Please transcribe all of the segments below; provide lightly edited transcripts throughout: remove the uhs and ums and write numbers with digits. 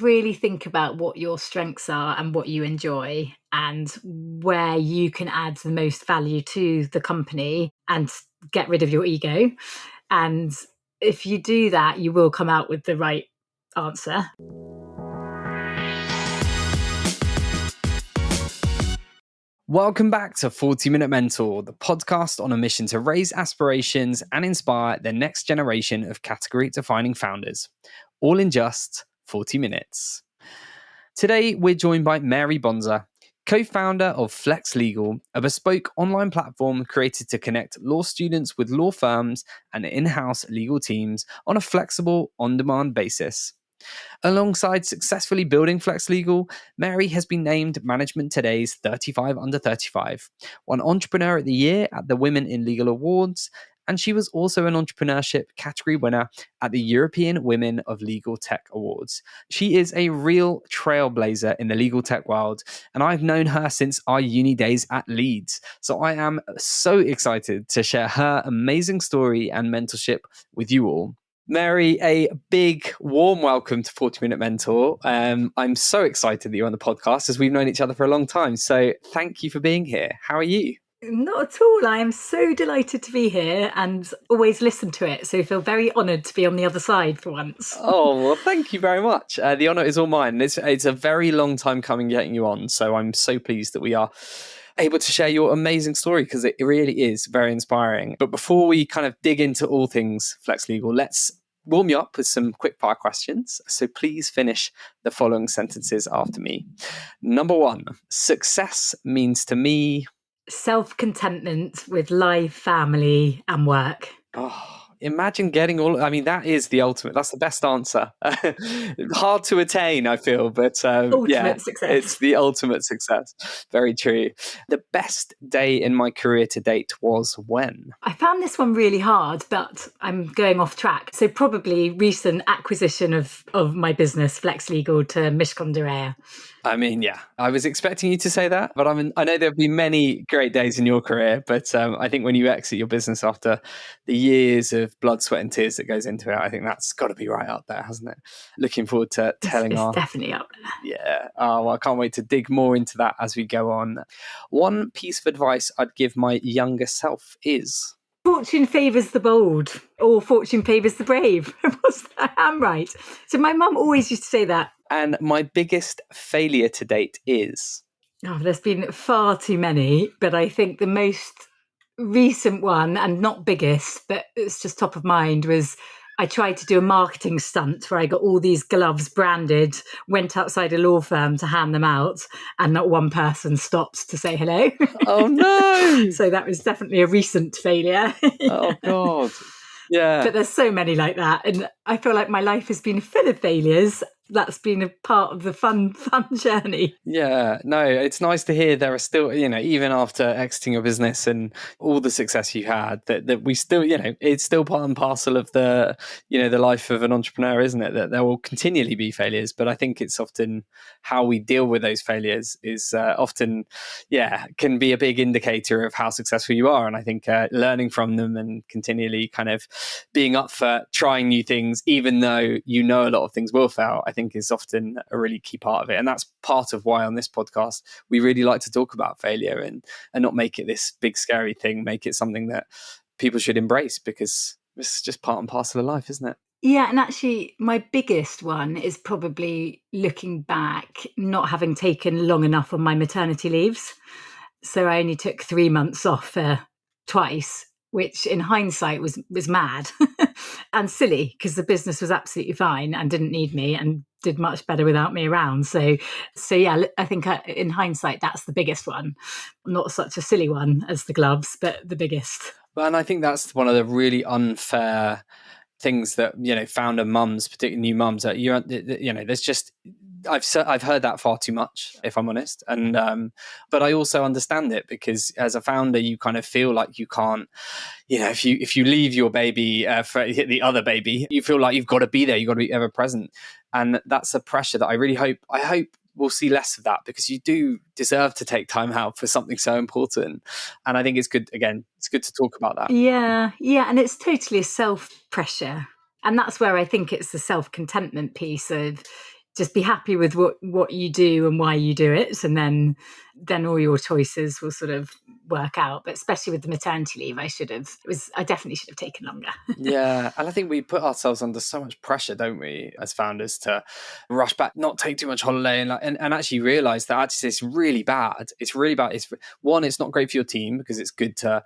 really think about what your strengths are and what you enjoy and where you can add the most value to the company and get rid of your ego. And if you do that, you will come out with the right answer. Welcome back to 40-Minute Mentor, the podcast on a mission to raise aspirations and inspire the next generation of category-defining founders, all in just 40 minutes. Today, we're joined by Mary Bonsor, co-founder of Flex Legal, a bespoke online platform created to connect law students with law firms and in-house legal teams on a flexible, on-demand basis. Alongside successfully building Flex Legal, Mary has been named Management Today's 35 Under 35, won Entrepreneur of the Year at the Women in Legal Awards, and she was also an Entrepreneurship category winner at the European Women of Legal Tech Awards. She is a real trailblazer in the legal tech world, and I've known her since our uni days at Leeds. So I am so excited to share her amazing story and mentorship with you all. Mary, a big, warm welcome to 40-Minute Mentor. I'm so excited that you're on the podcast as we've known each other for a long time. So thank you for being here. How are you? Not at all. I am so delighted to be here and always listen to it. So I feel very honoured to be on the other side for once. Oh, well, thank you very much. The honour is all mine. It's a very long time coming getting you on. So I'm so pleased that we are able to share your amazing story because it really is very inspiring. But before we kind of dig into all things Flex Legal, let's warm you up with some quick fire questions. So please finish the following sentences after me. Number 1, success means to me... Self-contentment with life, family and work. Oh, imagine getting all... I mean, that is the ultimate. That's the best answer. Hard to attain, I feel, but Ultimate success. It's the ultimate success. Very true. The best day in my career to date was when? I found this one really hard, but I'm going off track. So probably recent acquisition of my business, Flex Legal, to Mishcon de Reya. I mean, yeah, I was expecting you to say that, but I know there'll be many great days in your career, but I think when you exit your business after the years of blood, sweat and tears that goes into it, I think that's got to be right up there, hasn't it? Looking forward to telling It's definitely up there. Yeah. Oh, well, I can't wait to dig more into that as we go on. One piece of advice I'd give my younger self is... Fortune favours the bold, or fortune favours the brave. I am right. So my mum always used to say that. And my biggest failure to date is... Oh, there's been far too many, but I think the most recent one, and not biggest, but it's just top of mind, was I tried to do a marketing stunt where I got all these gloves branded, went outside a law firm to hand them out, and not one person stopped to say hello. Oh, no! So that was definitely a recent failure. Oh, God. Yeah. But there's so many like that. And I feel like my life has been full of failures. That's been a part of the fun journey. Yeah, no, it's nice to hear there are still, even after exiting your business and all the success you had, that we still, it's still part and parcel of the life of an entrepreneur, isn't it? That there will continually be failures, but I think it's often how we deal with those failures is often, can be a big indicator of how successful you are. And I think learning from them and continually kind of being up for trying new things, even though a lot of things will fail, I think is often a really key part of it. And that's part of why on this podcast, we really like to talk about failure and not make it this big, scary thing, make it something that people should embrace because it's just part and parcel of life, isn't it? Yeah, and actually my biggest one is probably looking back, not having taken long enough on my maternity leaves. So I only took 3 months off twice, which in hindsight was mad and silly because the business was absolutely fine and didn't need me and did much better without me around. So yeah, I think in hindsight, that's the biggest one. Not such a silly one as the gloves, but the biggest. And I think that's one of the really unfair things that, founder mums, particularly new mums, that there's just... I've heard that far too much, if I'm honest, and but I also understand it because as a founder, you kind of feel like you can't, if you leave your baby for the other baby, you feel like you've got to be there, you've got to be ever present, and that's a pressure that I hope we'll see less of that because you do deserve to take time out for something so important, and I think it's good to talk about that. Yeah, and it's totally a self pressure. And that's where I think it's the self-contentment piece of, just be happy with what you do and why you do it, and then all your choices will sort of work out. But especially with the maternity leave, I definitely should have taken longer. Yeah, and I think we put ourselves under so much pressure, don't we, as founders, to rush back, not take too much holiday, and actually realize that actually it's really bad. It's really bad. It's not great for your team, because it's good to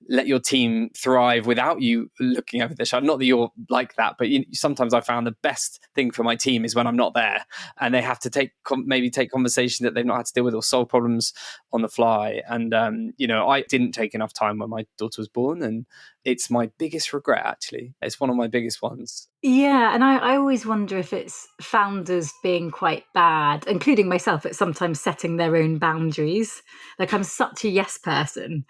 let your team thrive without you looking over the shoulder. Not that you're like that, but sometimes I found the best thing for my team is when I'm not there, and they have to maybe take conversation that they've not had to deal with, or solve problems on the fly. And I didn't take enough time when my daughter was born, and it's my biggest regret, actually. It's one of my biggest ones. Yeah, and I always wonder if it's founders being quite bad, including myself, at sometimes setting their own boundaries. Like, I'm such a yes person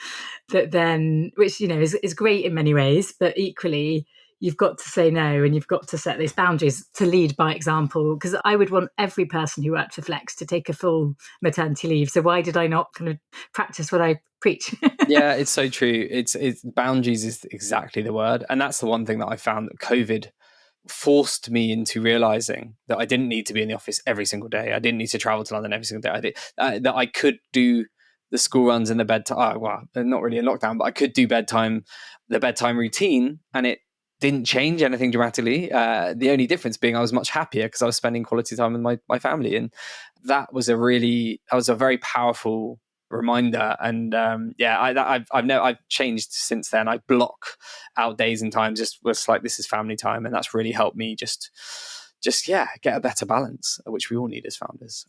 that then, which, is great in many ways, but equally, you've got to say no, and you've got to set those boundaries to lead by example. Because I would want every person who worked for Flex to take a full maternity leave. So why did I not kind of practice what I preach? Yeah, it's so true. It's boundaries is exactly the word. And that's the one thing that I found that COVID forced me into realizing that I didn't need to be in the office every single day. I didn't need to travel to London every single day. That I could do the school runs in the bedtime. Oh, well, not really in lockdown, but I could do the bedtime routine, and it didn't change anything dramatically. The only difference being I was much happier because I was spending quality time with my family, and that was a very powerful reminder. And I've changed since then. I block out days and times, just was like, this is family time, and that's really helped me just get a better balance, which we all need as founders.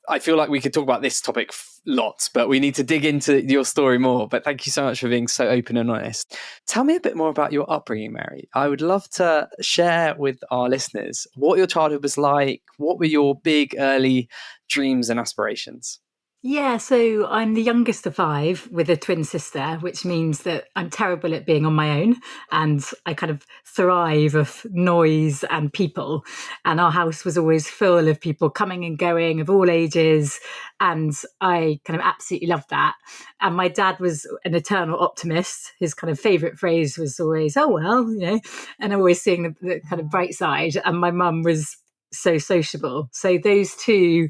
I feel like we could talk about this topic lots, but we need to dig into your story more. But thank you so much for being so open and honest. Tell me a bit more about your upbringing, Mary. I would love to share with our listeners what your childhood was like. What were your big early dreams and aspirations? Yeah, so I'm the youngest of 5 with a twin sister, which means that I'm terrible at being on my own, and I kind of thrive of noise and people. And our house was always full of people coming and going of all ages, and I kind of absolutely loved that. And my dad was an eternal optimist. His kind of favourite phrase was always, "Oh well," and always seeing the kind of bright side. And my mum was so sociable. So those two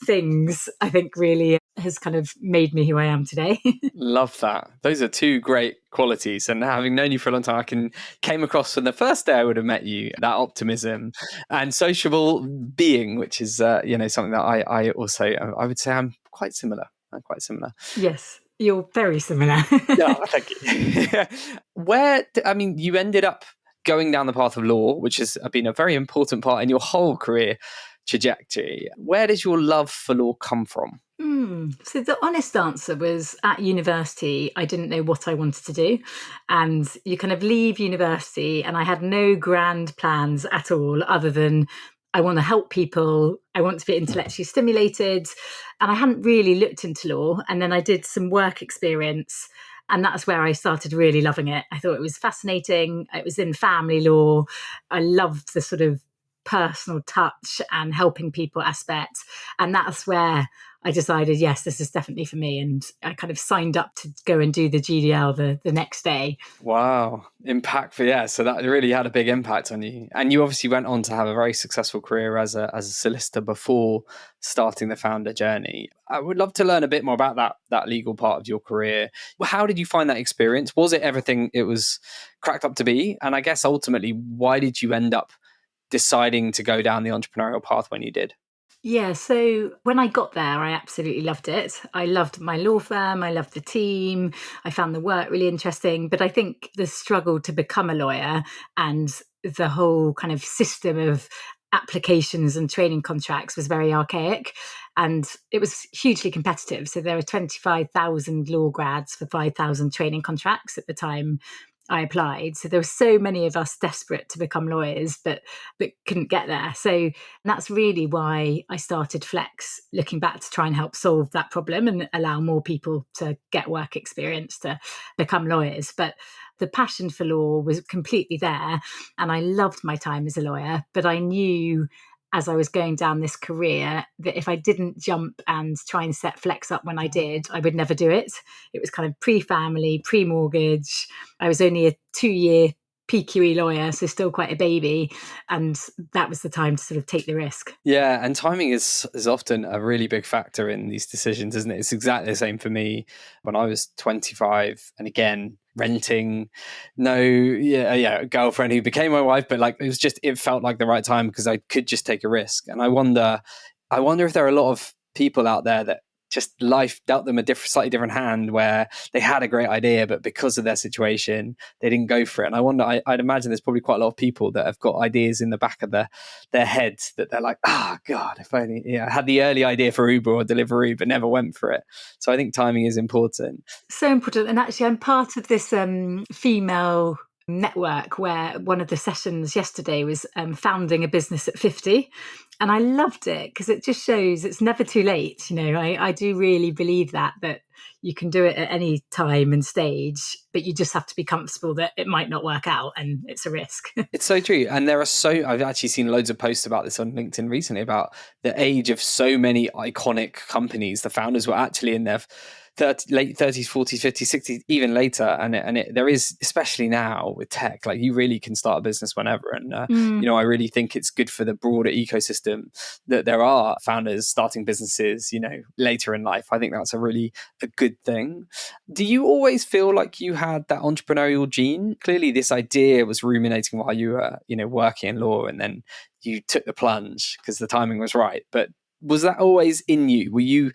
things, I think, really has kind of made me who I am today. Love that. Those are two great qualities. And having known you for a long time, came across from the first day I would have met you, that optimism and sociable being, which is something that I also, I would say I'm quite similar. Yes, you're very similar. No, thank you. You ended up going down the path of law, which has been a very important part in your whole career trajectory. Where does your love for law come from? So the honest answer was, at university, I didn't know what I wanted to do. And you kind of leave university, and I had no grand plans at all, other than I want to help people. I want to be intellectually stimulated. And I hadn't really looked into law. And then I did some work experience. And that's where I started really loving it. I thought it was fascinating. It was in family law. I loved the sort of personal touch and helping people aspect. And that's where I decided, yes, this is definitely for me. And I kind of signed up to go and do the GDL the next day. Wow. Impactful. Yeah. So that really had a big impact on you. And you obviously went on to have a very successful career as a solicitor before starting the founder journey. I would love to learn a bit more about that legal part of your career. How did you find that experience? Was it everything it was cracked up to be? And I guess ultimately, why did you end up deciding to go down the entrepreneurial path when you did? Yeah, so when I got there, I absolutely loved it. I loved my law firm. I loved the team. I found the work really interesting. But I think the struggle to become a lawyer and the whole kind of system of applications and training contracts was very archaic, and it was hugely competitive. So there were 25,000 law grads for 5,000 training contracts at the time I applied. So there were so many of us desperate to become lawyers, but couldn't get there. So that's really why I started Flex, looking back to try and help solve that problem and allow more people to get work experience to become lawyers. But the passion for law was completely there, and I loved my time as a lawyer. But I knew, as I was going down this career, that if I didn't jump and try and set Flex up when I did, I would never do it. It was kind of pre-family, pre-mortgage. I was only a 2-year PQE lawyer, so still quite a baby. And that was the time to sort of take the risk. Yeah, and timing is often a really big factor in these decisions, isn't it? It's exactly the same for me when I was 25, and again, renting, a girlfriend who became my wife, but like it felt like the right time because I could just take a risk. And I wonder if there are a lot of people out there that just life dealt them a slightly different hand, where they had a great idea, but because of their situation, they didn't go for it. And I wonder, I'd imagine there's probably quite a lot of people that have got ideas in the back of their heads that they're like, God, if only I had the early idea for Uber or Deliveroo, but never went for it. So I think timing is important. So important. And actually, I'm part of this female network where one of the sessions yesterday was founding a business at 50. And I loved it because it just shows it's never too late. I do really believe that you can do it at any time and stage, but you just have to be comfortable that it might not work out and it's a risk. It's so true. And I've actually seen loads of posts about this on LinkedIn recently about the age of so many iconic companies. The founders were actually in their late 30s, 40s, 50s, 60s, even later. And there is, especially now with tech, like you really can start a business whenever. And, I really think it's good for the broader ecosystem that there are founders starting businesses, later in life. I think that's a good thing. Do you always feel like you had that entrepreneurial gene? Clearly, this idea was ruminating while you were, working in law, and then you took the plunge because the timing was right. But was that always in you? Were you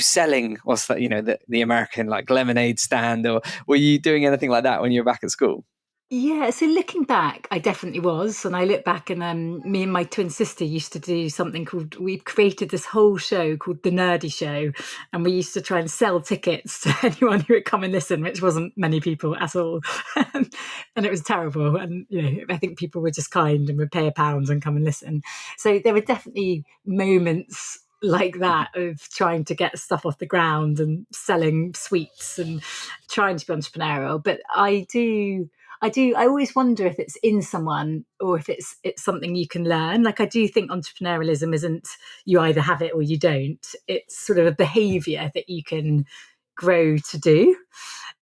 selling, what's that, the American like lemonade stand, or were you doing anything like that when you were back at school? Yeah, so looking back, I definitely was. And I look back and me and my twin sister used to do something we created this whole show called The Nerdy Show. And we used to try and sell tickets to anyone who would come and listen, which wasn't many people at all. And it was terrible. And, I think people were just kind and would pay £1 and come and listen. So there were definitely moments like that of trying to get stuff off the ground and selling sweets and trying to be entrepreneurial. But I always wonder if it's in someone or if it's something you can learn. Like, I do think entrepreneurialism isn't you either have it or you don't. It's sort of a behaviour that you can grow to do.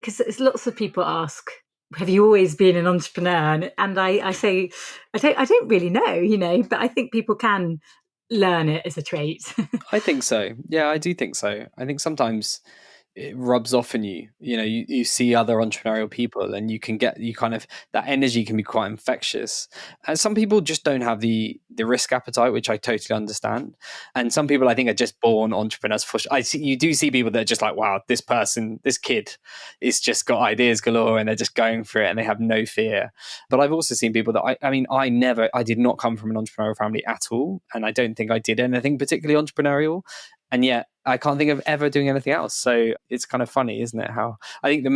Because lots of people ask, have you always been an entrepreneur? And I say, I don't really know, but I think people can learn it as a trait. I think so. Yeah, I do think so. I think sometimes it rubs off on you. You see other entrepreneurial people, and you kind of, that energy can be quite infectious. And some people just don't have the risk appetite, which I totally understand. And some people, I think, are just born entrepreneurs. You do see people that are just like, wow, this kid is just got ideas galore, and they're just going for it, and they have no fear. But I've also seen people that I did not come from an entrepreneurial family at all, and I don't think I did anything particularly entrepreneurial. And yet I can't think of ever doing anything else. So it's kind of funny, isn't it? How I think the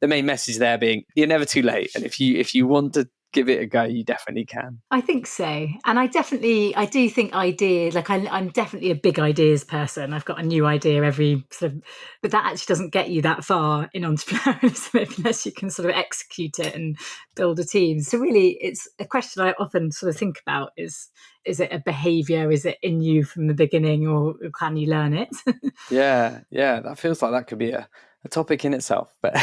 main message there being, you're never too late. And if you want to give it a go, you definitely can. I think so. And I do think ideas, like I'm definitely a big ideas person. I've got a new idea every but that actually doesn't get you that far in entrepreneurialism unless you can sort of execute it and build a team. So really, it's a question I often sort of think about is it a behaviour? Is it in you from the beginning, or can you learn it? Yeah. That feels like that could be a topic in itself. But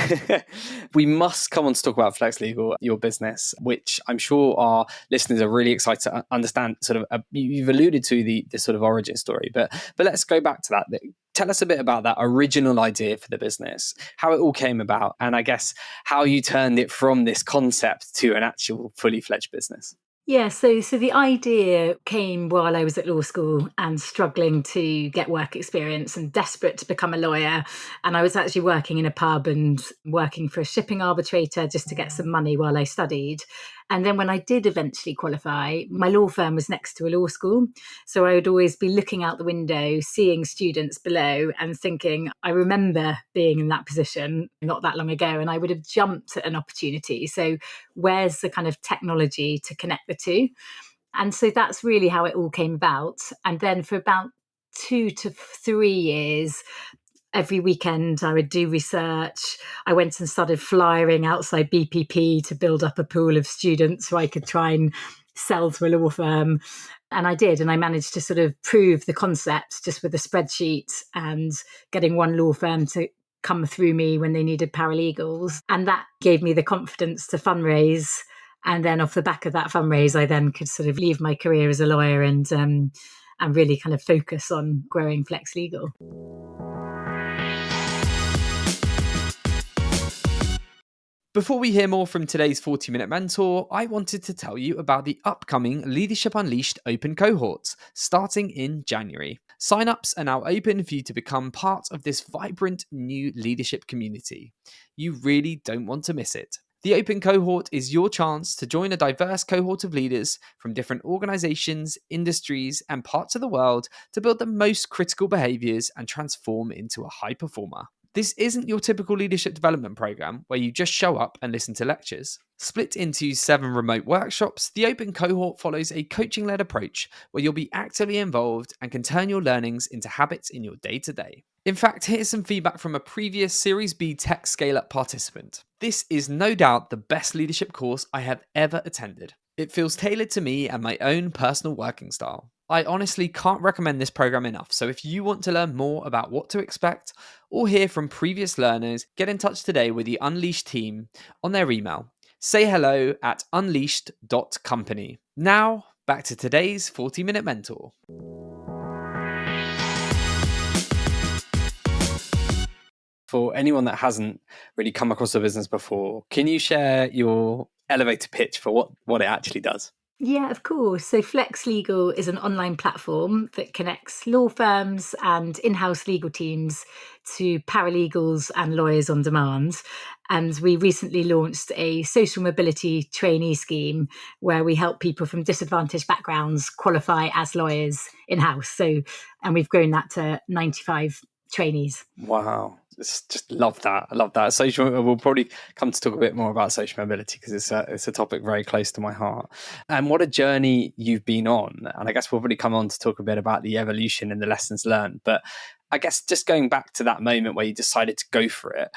we must come on to talk about Flex Legal, your business, which I'm sure our listeners are really excited to understand. Sort of, you've alluded to the sort of origin story, but let's go back to that. Tell us a bit about that original idea for the business, how it all came about, and I guess how you turned it from this concept to an actual fully fledged business. Yeah, so the idea came while I was at law school and struggling to get work experience and desperate to become a lawyer. And I was actually working in a pub and working for a shipping arbitrator just to get some money while I studied. And then when I did eventually qualify, my law firm was next to a law school. So I would always be looking out the window, seeing students below and thinking, I remember being in that position not that long ago, and I would have jumped at an opportunity. So where's the kind of technology to connect the two? And so that's really how it all came about. And then for about 2 to 3 years, every weekend I would do research. I went and started flyering outside BPP to build up a pool of students who I could try and sell to a law firm. And I did. And I managed to sort of prove the concept just with a spreadsheet and getting one law firm to come through me when they needed paralegals. And that gave me the confidence to fundraise. And then off the back of that fundraise, I then could sort of leave my career as a lawyer and really kind of focus on growing Flex Legal. Before we hear more from today's 40-Minute Mentor, I wanted to tell you about the upcoming Leadership Unleashed open cohorts starting in January. Sign-ups are now open for you to become part of this vibrant new leadership community. You really don't want to miss it. The open cohort is your chance to join a diverse cohort of leaders from different organizations, industries, and parts of the world to build the most critical behaviors and transform into a high performer. This isn't your typical leadership development program where you just show up and listen to lectures. Split into 7 remote workshops, the open cohort follows a coaching-led approach where you'll be actively involved and can turn your learnings into habits in your day-to-day. In fact, here's some feedback from a previous Series B Tech Scale-Up participant. This is no doubt the best leadership course I have ever attended. It feels tailored to me and my own personal working style. I honestly can't recommend this program enough, so if you want to learn more about what to expect or hear from previous learners, get in touch today with the Unleashed team on their email. Say hello at unleashed.company. Now, back to today's 40-Minute Mentor. For anyone that hasn't really come across a business before, can you share your elevator pitch for what it actually does? Yeah, of course. So Flex Legal is an online platform that connects law firms and in-house legal teams to paralegals and lawyers on demand. And we recently launched a social mobility trainee scheme where we help people from disadvantaged backgrounds qualify as lawyers in-house. And we've grown that to 95 trainees. Wow. Just love that. I love that. We'll probably come to talk a bit more about social mobility because it's a topic very close to my heart. And what a journey you've been on. And I guess we'll probably come on to talk a bit about the evolution and the lessons learned. But I guess just going back to that moment where you decided to go for it,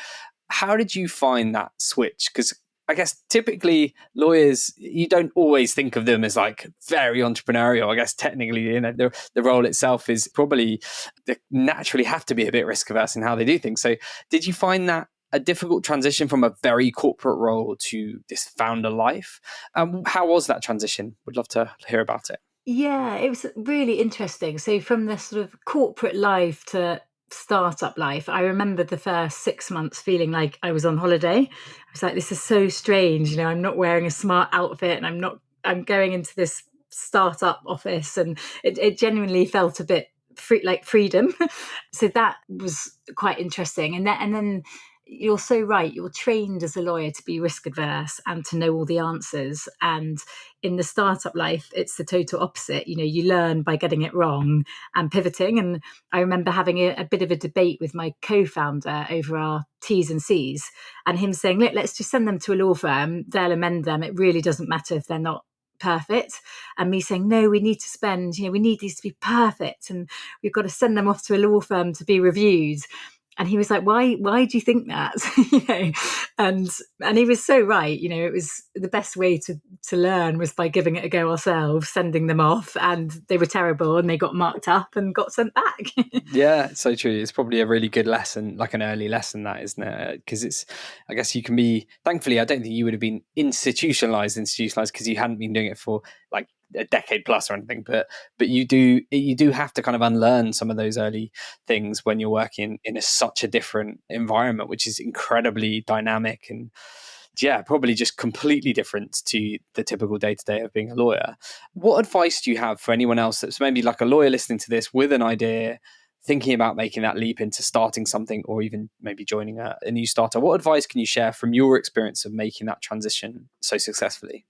how did you find that switch? Because I guess typically lawyers, you don't always think of them as like very entrepreneurial. I guess technically, the role itself is probably, they naturally have to be a bit risk averse in how they do things. So did you find that a difficult transition from a very corporate role to this founder life? How was that transition? Would love to hear about it. Yeah, it was really interesting. So from the sort of corporate life to startup life, I remember the first 6 months feeling like I was on holiday. I was like, this is so strange. I'm not wearing a smart outfit and I'm going into this startup office, and it genuinely felt a bit like freedom. So that was quite interesting. And then you're so right. You're trained as a lawyer to be risk adverse and to know all the answers. And in the startup life, it's the total opposite. You learn by getting it wrong and pivoting. And I remember having a bit of a debate with my co-founder over our T's and C's, and him saying, look, let's just send them to a law firm. They'll amend them. It really doesn't matter if they're not perfect. And me saying, no, we need to spend, we need these to be perfect, and we've got to send them off to a law firm to be reviewed. And he was like, why do you think that? And he was so right. It was the best way to learn was by giving it a go ourselves, sending them off, and they were terrible and they got marked up and got sent back. Yeah, it's so true. It's probably a really good lesson, like an early lesson, that, isn't it? Because I guess you can be, thankfully, I don't think you would have been institutionalized because you hadn't been doing it for like a decade plus or anything, but you do have to kind of unlearn some of those early things when you're working in such a different environment, which is incredibly dynamic and probably just completely different to the typical day-to-day of being a lawyer. What advice do you have for anyone else that's maybe like a lawyer listening to this with an idea, thinking about making that leap into starting something or even maybe joining a new startup? What advice can you share from your experience of making that transition so successfully?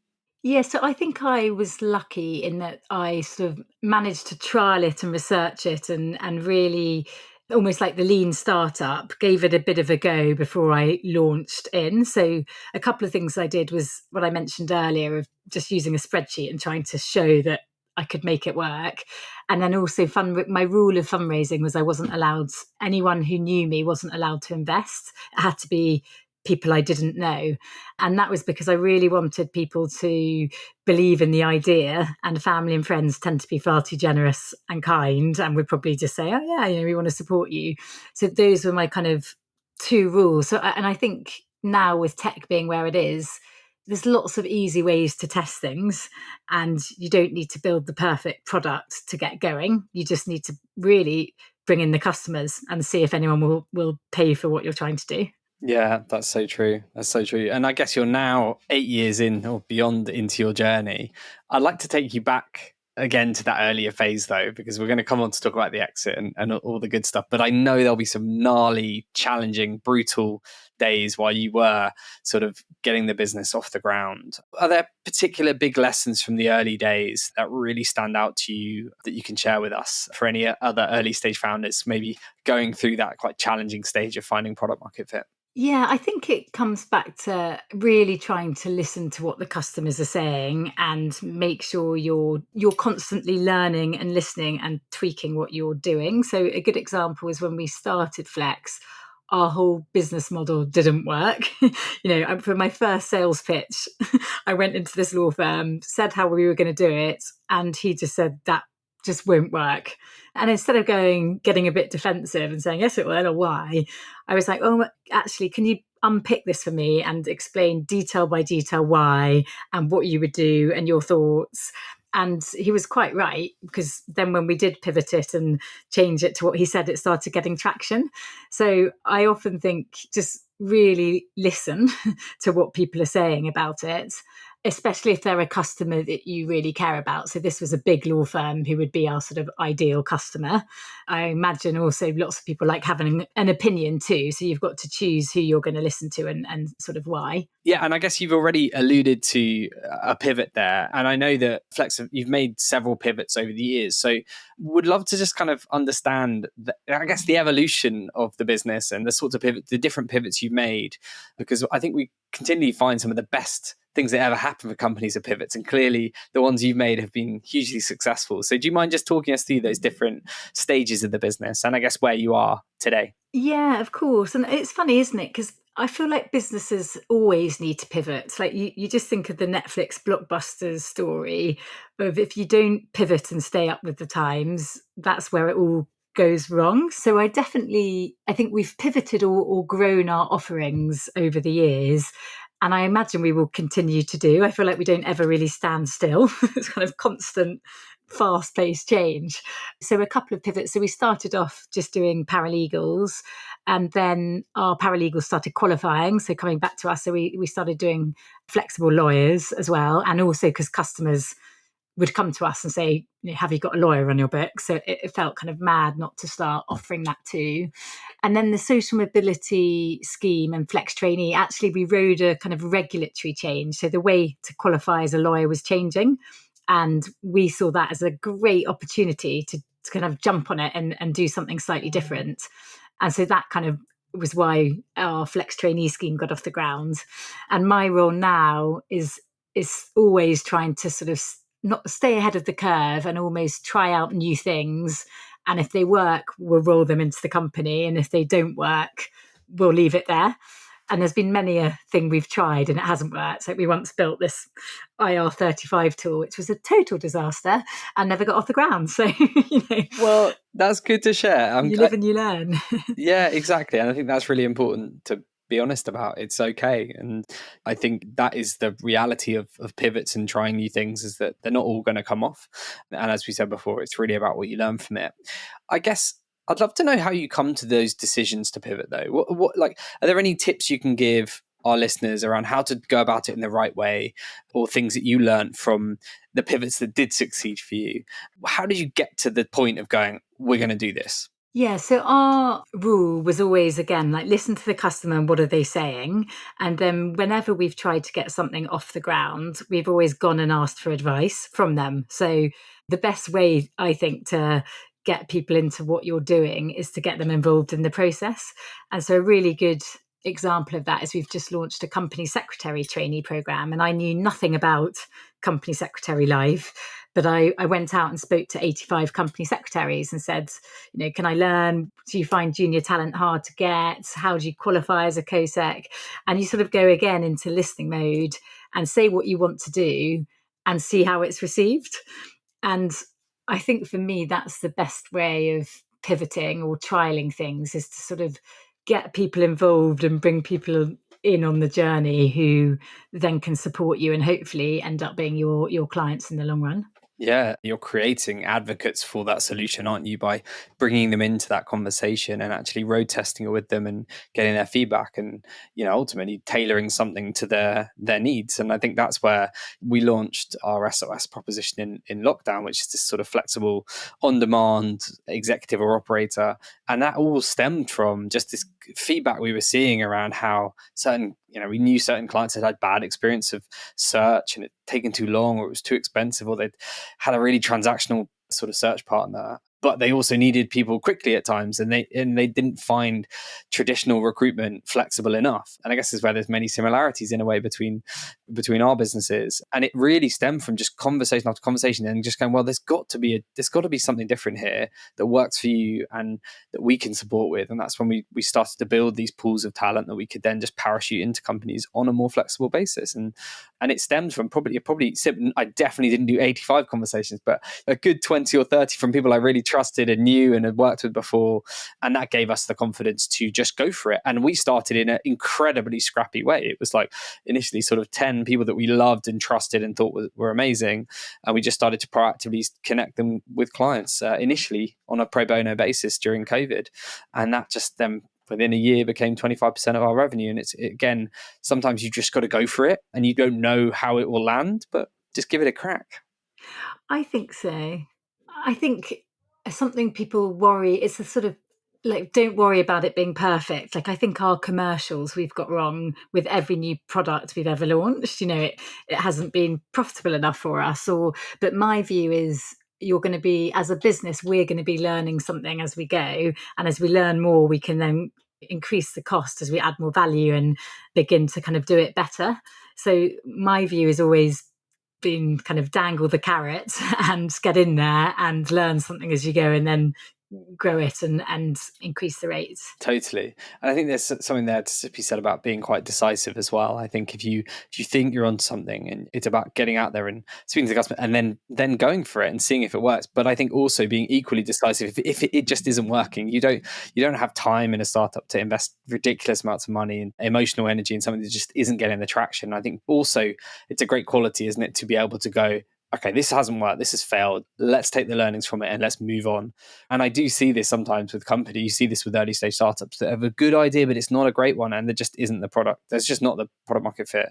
Yeah, so I think I was lucky in that I sort of managed to trial it and research it and really, almost like the lean startup, gave it a bit of a go before I launched in. So a couple of things I did was what I mentioned earlier of just using a spreadsheet and trying to show that I could make it work. And then also my rule of fundraising was anyone who knew me wasn't allowed to invest. It had to be people I didn't know. And that was because I really wanted people to believe in the idea, and family and friends tend to be far too generous and kind and would probably just say, oh yeah, we want to support you. So those were my kind of 2 rules. And I think now with tech being where it is, there's lots of easy ways to test things, and you don't need to build the perfect product to get going. You just need to really bring in the customers and see if anyone will pay for what you're trying to do. Yeah, that's so true. That's so true. And I guess you're now 8 years in or beyond into your journey. I'd like to take you back again to that earlier phase, though, because we're going to come on to talk about the exit and all the good stuff. But I know there'll be some gnarly, challenging, brutal days while you were sort of getting the business off the ground. Are there particular big lessons from the early days that really stand out to you that you can share with us for any other early stage founders, maybe going through that quite challenging stage of finding product market fit? Yeah, I think it comes back to really trying to listen to what the customers are saying and make sure you're constantly learning and listening and tweaking what you're doing. So a good example is when we started Flex, our whole business model didn't work. For my first sales pitch, I went into this law firm, said how we were going to do it, and he just said that just won't work. And instead of getting a bit defensive and saying, yes, it will, or why, I was like, oh, actually, can you unpick this for me and explain detail by detail why and what you would do and your thoughts? And he was quite right, because then when we did pivot it and change it to what he said, it started getting traction. So I often think just really listen to what people are saying about it, especially if they're a customer that you really care about. So this was a big law firm who would be our sort of ideal customer. I imagine also lots of people like having an opinion too. So you've got to choose who you're going to listen to and sort of why. Yeah, and I guess you've already alluded to a pivot there. And I know that Flex, you've made several pivots over the years. So would love to just kind of understand, I guess, the evolution of the business and the sorts of pivots, the different pivots you've made, because I think we continually find some of the best things that ever happen for companies are pivots. And clearly the ones you've made have been hugely successful. So do you mind just talking us through those different stages of the business and I guess where you are today? Yeah, of course. And it's funny, isn't it? Because I feel like businesses always need to pivot. It's like you just think of the Netflix blockbusters story of if you don't pivot and stay up with the times, that's where it all goes wrong. So I think we've pivoted or grown our offerings over the years. And I imagine we will continue to do. I feel like we don't ever really stand still. It's kind of constant, fast paced change. So a couple of pivots. So we started off just doing paralegals, and then our paralegals started qualifying. So coming back to us, so we started doing flexible lawyers as well. And also because customers would come to us and say, have you got a lawyer on your book? So it felt kind of mad not to start offering that too. And then the social mobility scheme and flex trainee, actually, we rode a kind of regulatory change. So the way to qualify as a lawyer was changing. And we saw that as a great opportunity to kind of jump on it and do something slightly different. And so that kind of was why our flex trainee scheme got off the ground. And my role now is always trying to sort of not stay ahead of the curve and almost try out new things. And if they work, we'll roll them into the company. And if they don't work, we'll leave it there. And there's been many a thing we've tried and it hasn't worked. So we once built this IR35 tool, which was a total disaster and never got off the ground. So, Well, that's good to share. you live and you learn. Yeah, exactly. And I think that's really important to be honest about. It's okay. And I think that is the reality of pivots and trying new things, is that they're not all going to come off. And as we said before, it's really about what you learn from it. I guess I'd love to know how you come to those decisions to pivot though. What like, are there any tips you can give our listeners around how to go about it in the right way, or things that you learned from the pivots that did succeed for you? How did you get to the point of going, we're going to do this? Yeah, so our rule was always, again, like listen to the customer and what are they saying? And then whenever we've tried to get something off the ground, we've always gone and asked for advice from them. So the best way, I think, to get people into what you're doing is to get them involved in the process. And so a really good example of that is we've just launched a company secretary trainee program, and I knew nothing about company secretary life, but I went out and spoke to 85 company secretaries and said, can I learn? Do you find junior talent hard to get? How do you qualify as a COSEC? And you sort of go again into listening mode and say what you want to do and see how it's received. And I think for me, that's the best way of pivoting or trialing things, is to sort of get people involved and bring people in on the journey who then can support you and hopefully end up being your clients in the long run. Yeah, you're creating advocates for that solution, aren't you, by bringing them into that conversation and actually road testing it with them and getting their feedback and, ultimately tailoring something to their needs. And I think that's where we launched our SOS proposition in lockdown, which is this sort of flexible on-demand executive or operator. And that all stemmed from just this feedback we were seeing around how we knew certain clients had bad experience of search and it taken too long, or it was too expensive, or they'd had a really transactional sort of search partner, but they also needed people quickly at times, and they didn't find traditional recruitment flexible enough. And I guess this is where there's many similarities in a way between our businesses. And it really stemmed from just conversation after conversation and just going, well, there's got to be something different here that works for you and that we can support with. And that's when we started to build these pools of talent that we could then just parachute into companies on a more flexible basis. And it stems from I definitely didn't do 85 conversations, but a good 20 or 30 from people I really trusted and knew and had worked with before. And that gave us the confidence to just go for it. And we started in an incredibly scrappy way. It was like initially sort of 10 people that we loved and trusted and thought were amazing. And we just started to proactively connect them with clients initially on a pro bono basis during COVID. And that just then within a year became 25% of our revenue. And again, sometimes you just got to go for it and you don't know how it will land, but just give it a crack. I think so. I think something people worry is the sort of like, don't worry about it being perfect. Like, I think our commercials we've got wrong with every new product we've ever launched. It hasn't been profitable enough for us. But my view is you're going to be, as a business, we're going to be learning something as we go. And as we learn more, we can then increase the cost as we add more value and begin to kind of do it better. So my view is always been kind of dangle the carrot and get in there and learn something as you go and then grow it and increase the rates. Totally. And I think there's something there to be said about being quite decisive as well. I think if you think you're on something, and it's about getting out there and speaking to the customer and then going for it and seeing if it works. But I think also being equally decisive if it just isn't working. You don't have time in a startup to invest ridiculous amounts of money and emotional energy in something that just isn't getting the traction. I think also it's a great quality, isn't it, to be able to go, okay, this hasn't worked, this has failed, let's take the learnings from it and let's move on. And I do see this sometimes with companies. You see this with early stage startups that have a good idea, but it's not a great one, and there just isn't the product. There's just not the product market fit.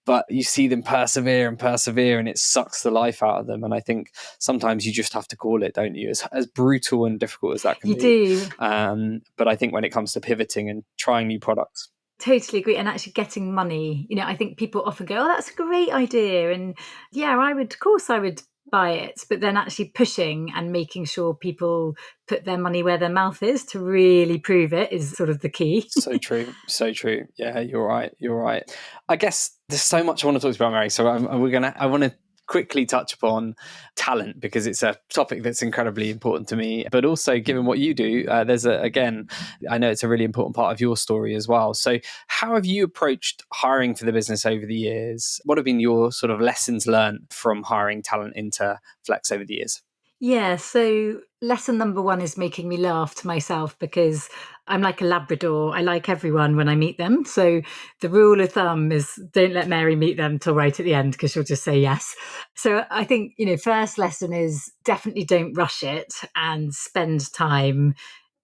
But you see them persevere, and it sucks the life out of them. And I think sometimes you just have to call it, don't you? As brutal and difficult as that can You be. do. But I think when it comes to pivoting and trying new products, Totally agree. And actually getting money, I think people often go, oh, that's a great idea. And yeah, of course I would buy it. But then actually pushing and making sure people put their money where their mouth is to really prove it is sort of the key. So true. So true. Yeah, you're right. I guess there's so much I want to talk about, Mary. So I want to quickly touch upon talent because it's a topic that's incredibly important to me, but also given what you do, I know it's a really important part of your story as well. So how have you approached hiring for the business over the years? What have been your sort of lessons learned from hiring talent into Flex over the years? Yeah, so lesson number one is making me laugh to myself because I'm like a Labrador. I like everyone when I meet them. So the rule of thumb is don't let Mary meet them till right at the end because she'll just say yes. So I think, first lesson is definitely don't rush it and spend time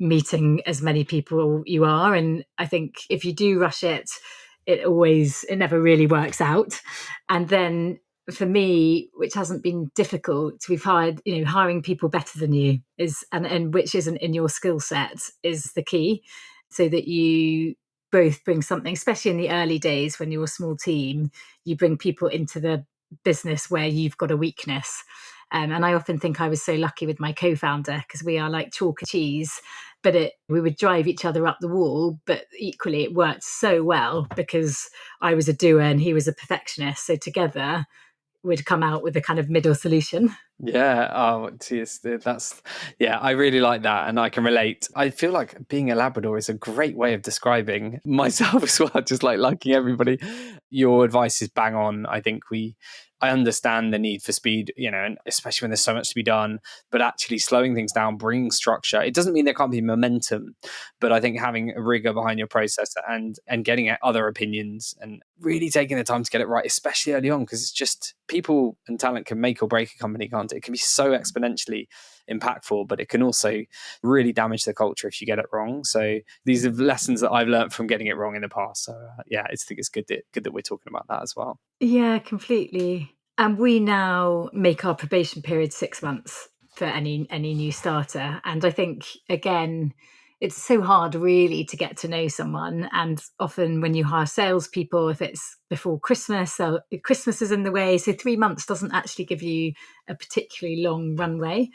meeting as many people you are. And I think if you do rush it, it never really works out. And then for me, which hasn't been difficult, we've hiring people better than you is, and which isn't in your skill set is the key, so that you both bring something, especially in the early days when you're a small team, you bring people into the business where you've got a weakness. And I often think I was so lucky with my co-founder because we are like chalk and cheese, but we would drive each other up the wall, but equally it worked so well because I was a doer and he was a perfectionist. So together would come out with a kind of middle solution. Yeah. Oh, geez, I really like that. And I can relate. I feel like being a Labrador is a great way of describing myself as well, just like liking everybody. Your advice is bang on. I think we I understand the need for speed, and especially when there's so much to be done, but actually slowing things down, bringing structure. It doesn't mean there can't be momentum, but I think having a rigor behind your process and getting at other opinions and really taking the time to get it right, especially early on, because it's just people and talent can make or break a company, can't it? It can be so exponentially impactful, but it can also really damage the culture if you get it wrong. So these are lessons that I've learned from getting it wrong in the past. So I think it's good that we're talking about that as well. Yeah, completely. And we now make our probation period 6 months for any new starter. And I think, again, it's so hard really to get to know someone. And often when you hire salespeople, if it's before Christmas, so Christmas is in the way. So 3 months doesn't actually give you a particularly long runway,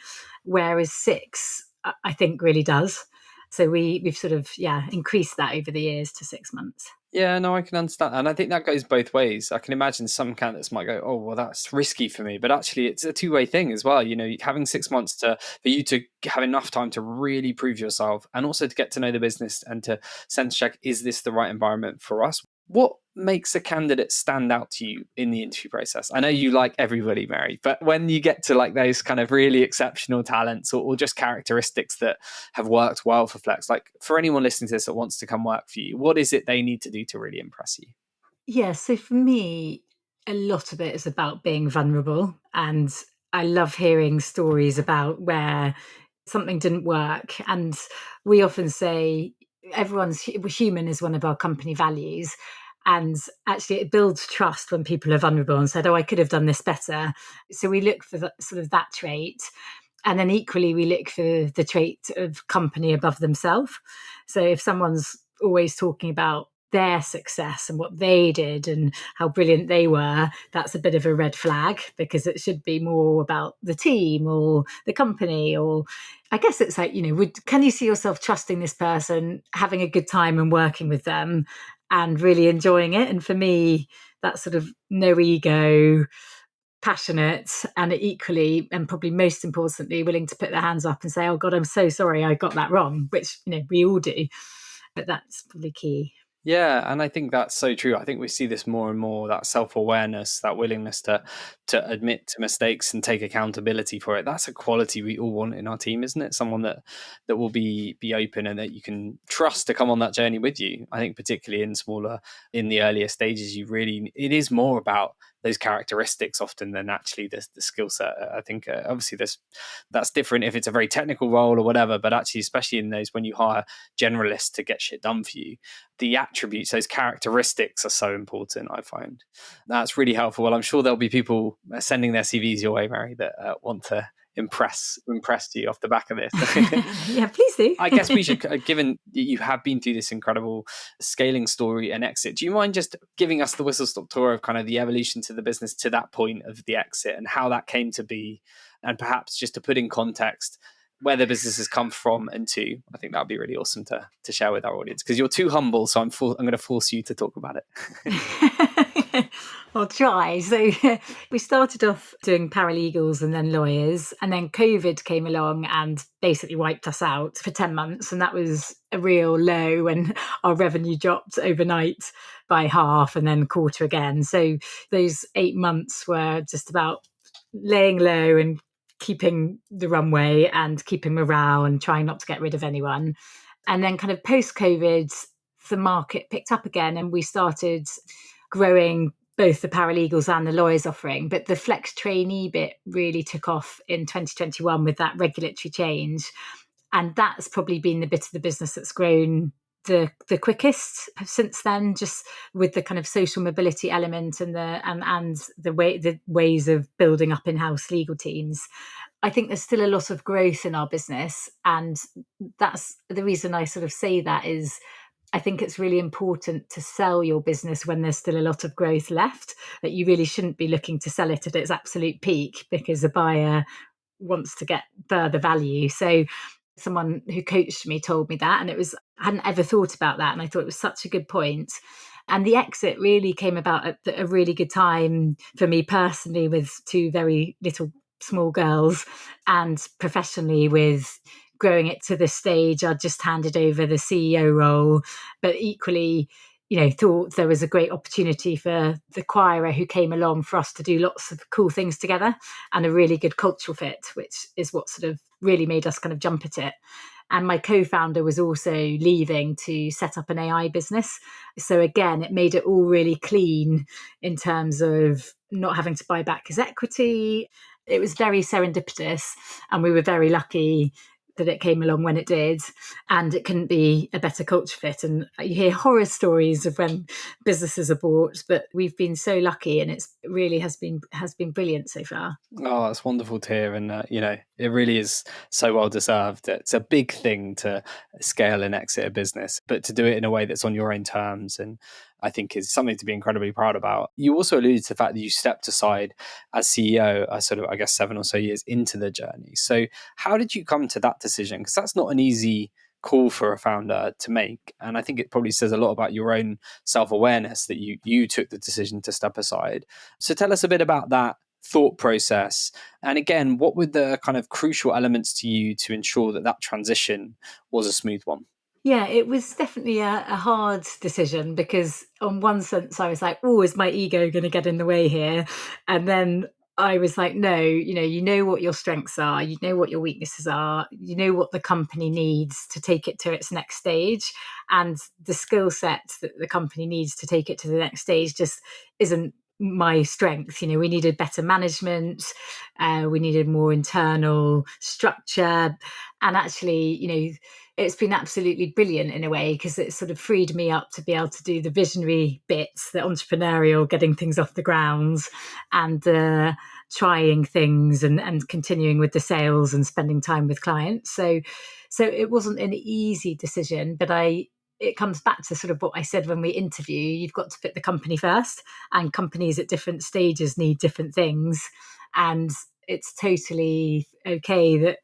whereas 6, I think, really does. So we've sort of, increased that over the years to 6 months. Yeah, no, I can understand. And I think that goes both ways. I can imagine some candidates might go, oh, well, that's risky for me. But actually, it's a two-way thing as well. Having 6 months for you to have enough time to really prove yourself and also to get to know the business and to sense check, is this the right environment for us? What makes a candidate stand out to you in the interview process? I know you like everybody, Mary, but when you get to like those kind of really exceptional talents or just characteristics that have worked well for Flex, like for anyone listening to this that wants to come work for you, what is it they need to do to really impress you? Yeah, so for me, a lot of it is about being vulnerable. And I love hearing stories about where something didn't work. And we often say human is one of our company values. And actually, it builds trust when people are vulnerable and said, "Oh, I could have done this better." So we look for sort of that trait. And then equally, we look for the trait of company above themselves. So if someone's always talking about their success and what they did and how brilliant they were, that's a bit of a red flag, because it should be more about the team or the company. Or I guess it's like, can you see yourself trusting this person, having a good time and working with them and really enjoying it? And for me, that's sort of no ego, passionate, and equally, and probably most importantly, willing to put their hands up and say, "Oh God, I'm so sorry, I got that wrong," which we all do, but that's probably key. Yeah, and I think that's so true. I think we see this more and more, that self-awareness, that willingness to admit to mistakes and take accountability for it. That's a quality we all want in our team, isn't it? Someone that will be open and that you can trust to come on that journey with you. I think particularly in the earlier stages, it is more about those characteristics often than actually the skill set. I think obviously that's different if it's a very technical role or whatever, but actually, especially in those when you hire generalists to get shit done for you, the attributes, those characteristics are so important, I find. That's really helpful. Well, I'm sure there'll be people sending their CVs your way, Mary, that want to impress you off the back of this. Yeah, please do. I guess we should, given you have been through this incredible scaling story and exit, do you mind just giving us the whistle stop tour of kind of the evolution to the business to that point of the exit and how that came to be? And perhaps just to put in context where the business has come from and to. I think that'd be really awesome to share with our audience, because you're too humble, so I'm going to force you to talk about it. I'll try. So we started off doing paralegals and then lawyers, and then COVID came along and basically wiped us out for 10 months. And that was a real low when our revenue dropped overnight by half and then quarter again. So those 8 months were just about laying low and keeping the runway and keeping morale and trying not to get rid of anyone. And then kind of post-COVID, the market picked up again and we started growing both the paralegals and the lawyers offering. But the flex trainee bit really took off in 2021 with that regulatory change. And that's probably been the bit of the business that's grown the quickest since then, just with the kind of social mobility element and the ways of building up in-house legal teams. I think there's still a lot of growth in our business, and that's the reason I sort of say that is I think it's really important to sell your business when there's still a lot of growth left, that you really shouldn't be looking to sell it at its absolute peak because the buyer wants to get further value. So someone who coached me told me that, and I hadn't ever thought about that, and I thought it was such a good point. And the exit really came about at a really good time for me personally, with two very little small girls, and professionally with growing it to this stage. I'd just handed over the CEO role, but equally, thought there was a great opportunity for the acquirer who came along for us to do lots of cool things together, and a really good cultural fit, which is what sort of really made us kind of jump at it. And my co-founder was also leaving to set up an AI business. So again, it made it all really clean in terms of not having to buy back his equity. It was very serendipitous, and we were very lucky that it came along when it did, and it couldn't be a better culture fit. And you hear horror stories of when businesses are bought, but we've been so lucky, and it's really has been brilliant so far. Oh, it's wonderful to hear. And, it really is so well deserved. It's a big thing to scale and exit a business, but to do it in a way that's on your own terms, and I think is something to be incredibly proud about. You also alluded to the fact that you stepped aside as CEO, sort of, I guess, 7 or so years into the journey. So how did you come to that decision? Because that's not an easy call for a founder to make. And I think it probably says a lot about your own self-awareness that you took the decision to step aside. So tell us a bit about that thought process. And again, what were the kind of crucial elements to you to ensure that that transition was a smooth one? Yeah, it was definitely a hard decision, because on one sense I was like, oh, is my ego going to get in the way here? And then I was like, no, you know what your strengths are, you know what your weaknesses are, you know what the company needs to take it to its next stage. And the skill set that the company needs to take it to the next stage just isn't my strength. We needed better management, we needed more internal structure. And actually, it's been absolutely brilliant in a way, because it sort of freed me up to be able to do the visionary bits, the entrepreneurial, getting things off the ground, and trying things, and continuing with the sales and spending time with clients. So it wasn't an easy decision, but it comes back to sort of what I said when we interview. You've got to put the company first, and companies at different stages need different things. And it's totally okay that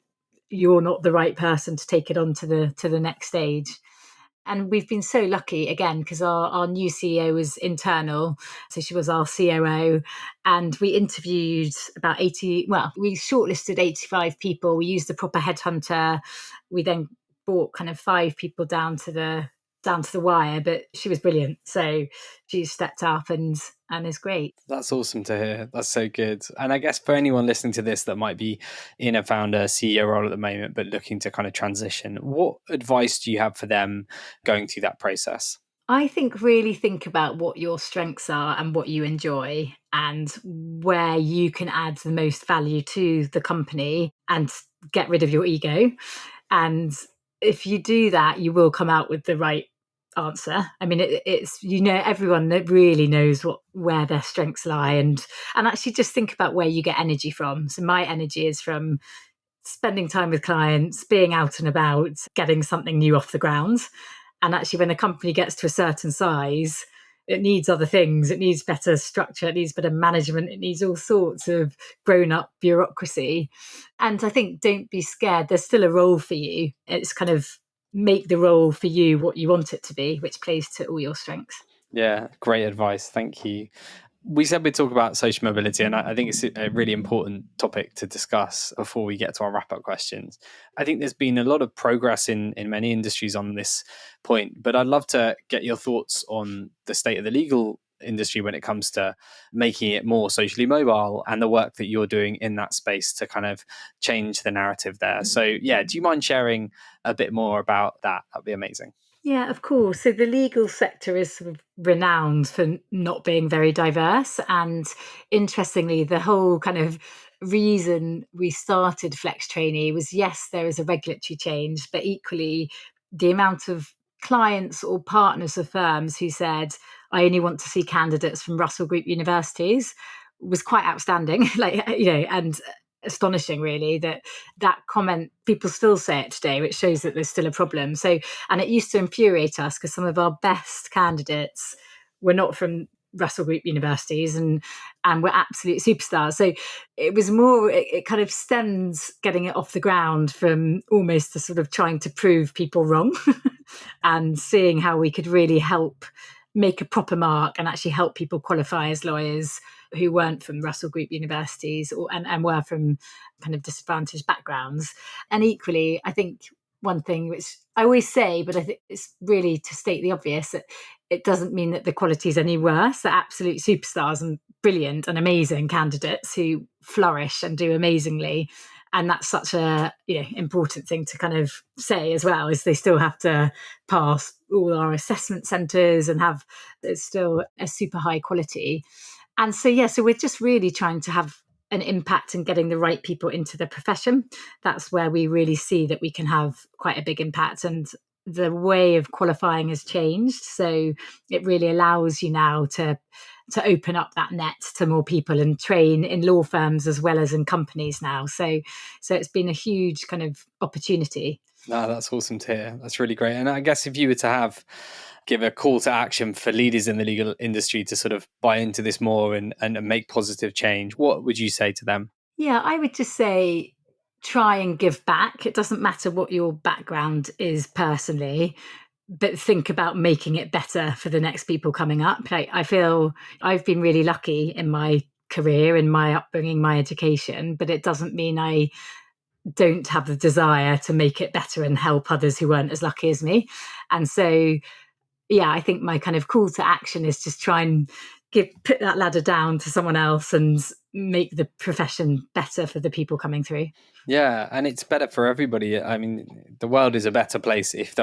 you're not the right person to take it on to the next stage. And we've been so lucky, again, because our new CEO was internal. So she was our COO, and we interviewed about 80, well, we shortlisted 85 people. We used a proper headhunter. We then brought kind of 5 people down to the wire, but she was brilliant. So she stepped up and is great. That's awesome to hear. That's so good. And I guess for anyone listening to this that might be in a founder CEO role at the moment, but looking to kind of transition, what advice do you have for them going through that process? I think really think about what your strengths are and what you enjoy, and where you can add the most value to the company, and get rid of your ego. And if you do that, you will come out with the right answer. I mean, it's everyone that really knows where their strengths lie, and actually just think about where you get energy from. So my energy is from spending time with clients, being out and about, getting something new off the ground. And actually, when a company gets to a certain size, it needs other things. It needs better structure. It needs better management. It needs all sorts of grown up bureaucracy. And I think, don't be scared. There's still a role for you. It's kind of make the role for you what you want it to be, which plays to all your strengths. Yeah, great advice. Thank you. We said we'd talk about social mobility, and I think it's a really important topic to discuss before we get to our wrap up questions. I think there's been a lot of progress in many industries on this point, but I'd love to get your thoughts on the state of the legal industry when it comes to making it more socially mobile, and the work that you're doing in that space to kind of change the narrative there. So, yeah, do you mind sharing a bit more about that? That'd be amazing. Yeah, of course. So the legal sector is sort of renowned for not being very diverse. And interestingly, the whole kind of reason we started Flex Trainee was, yes, there is a regulatory change, but equally the amount of clients or partners of firms who said, I only want to see candidates from Russell Group universities, was quite outstanding. And astonishing, really, that comment, people still say it today, which shows that there's still a problem. So, and it used to infuriate us, because some of our best candidates were not from Russell Group universities, and were absolute superstars. So it was more, it kind of stems getting it off the ground from almost the sort of trying to prove people wrong and seeing how we could really help make a proper mark and actually help people qualify as lawyers who weren't from Russell Group universities, and were from kind of disadvantaged backgrounds. And equally, I think one thing which I always say, but I think it's really to state the obvious, that it doesn't mean that the quality is any worse. They're absolute superstars and brilliant and amazing candidates who flourish and do amazingly. And that's such a important thing to kind of say as well, is they still have to pass all our assessment centres and have, it's still a super high quality. And so we're just really trying to have an impact in getting the right people into the profession. That's where we really see that we can have quite a big impact. And the way of qualifying has changed. So it really allows you now to open up that net to more people and train in law firms as well as in companies now. So it's been a huge kind of opportunity. No, that's awesome to hear. That's really great. And I guess if you were to give a call to action for leaders in the legal industry to sort of buy into this more and make positive change, what would you say to them? Yeah, I would just say try and give back. It doesn't matter what your background is personally, but think about making it better for the next people coming up. Like, I feel I've been really lucky in my career, in my upbringing, my education, but it doesn't mean I don't have the desire to make it better and help others who weren't as lucky as me. And so, yeah, I think my kind of call to action is just try and put that ladder down to someone else and make the profession better for the people coming through. Yeah, and it's better for everybody. I mean, the world is a better place if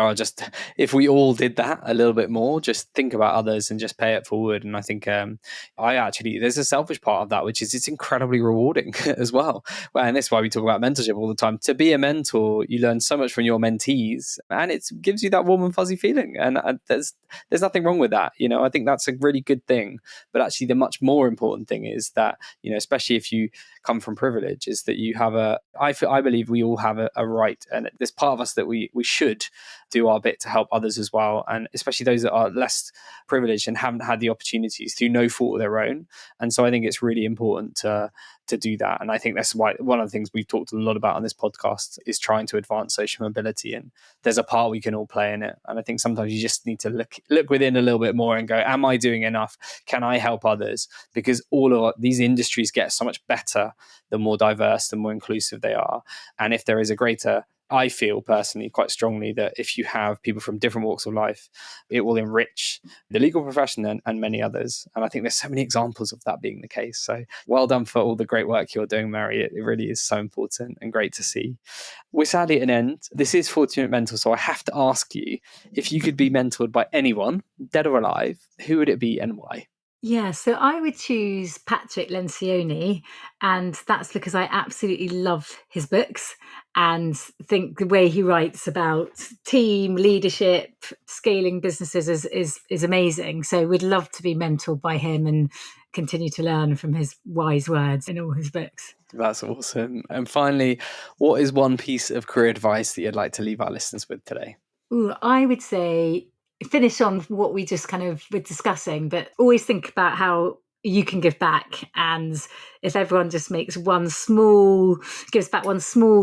we all did that a little bit more, just think about others and just pay it forward. And I think there's a selfish part of that, which is it's incredibly rewarding as well. And that's why we talk about mentorship all the time. To be a mentor, you learn so much from your mentees, and it gives you that warm and fuzzy feeling. And there's nothing wrong with that. I think that's a really good thing. But actually, the much more important thing is that, especially if you come from privilege, is that you have I believe we all have a right, and there's part of us that we should do our bit to help others as well, and especially those that are less privileged and haven't had the opportunities through no fault of their own. And so I think it's really important to do that. And I think that's why one of the things we've talked a lot about on this podcast is trying to advance social mobility, and there's a part we can all play in it. And I think sometimes you just need to look within a little bit more and go, am I doing enough? Can I help others? Because all of these industries get so much better the more diverse, the more inclusive they are. And if there is a greater, I feel personally quite strongly that if you have people from different walks of life, it will enrich the legal profession and many others. And I think there's so many examples of that being the case. So well done for all the great work you're doing, Mary. It really is so important and great to see. We're sadly at an end. This is 40-Minute Mentor, so I have to ask you, if you could be mentored by anyone, dead or alive, who would it be and why? Yeah, so I would choose Patrick Lencioni, and that's because I absolutely love his books and think the way he writes about team leadership, scaling businesses is amazing. So we'd love to be mentored by him and continue to learn from his wise words in all his books. That's awesome. And finally, what is one piece of career advice that you'd like to leave our listeners with today? Ooh, I would say finish on what we just kind of were discussing, but always think about how you can give back. And if everyone just gives back one small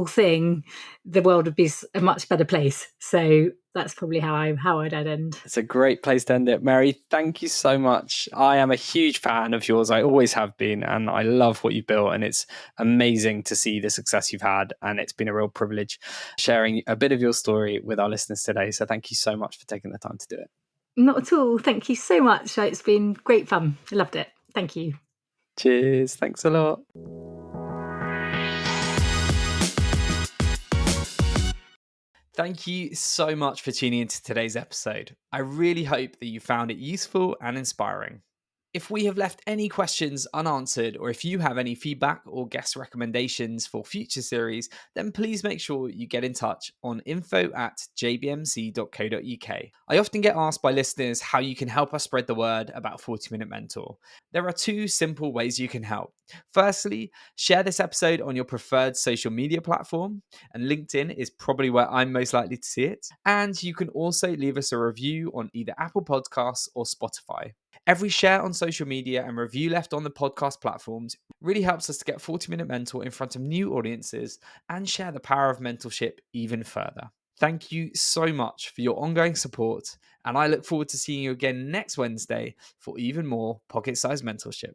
thing, the world would be a much better place. So that's probably how I'd end. It's a great place to end it. Mary, thank you so much. I am a huge fan of yours. I always have been, and I love what you've built. And it's amazing to see the success you've had. And it's been a real privilege sharing a bit of your story with our listeners today. So thank you so much for taking the time to do it. Not at all. Thank you so much. It's been great fun. I loved it. Thank you. Cheers. Thanks a lot. Thank you so much for tuning into today's episode. I really hope that you found it useful and inspiring. If we have left any questions unanswered, or if you have any feedback or guest recommendations for future series, then please make sure you get in touch on info@jbmc.co.uk. I often get asked by listeners how you can help us spread the word about 40-Minute Mentor. There are two simple ways you can help. Firstly, share this episode on your preferred social media platform, and LinkedIn is probably where I'm most likely to see it. And you can also leave us a review on either Apple Podcasts or Spotify. Every share on social media and review left on the podcast platforms really helps us to get 40-Minute Mentor in front of new audiences and share the power of mentorship even further. Thank you so much for your ongoing support, and I look forward to seeing you again next Wednesday for even more pocket-sized mentorship.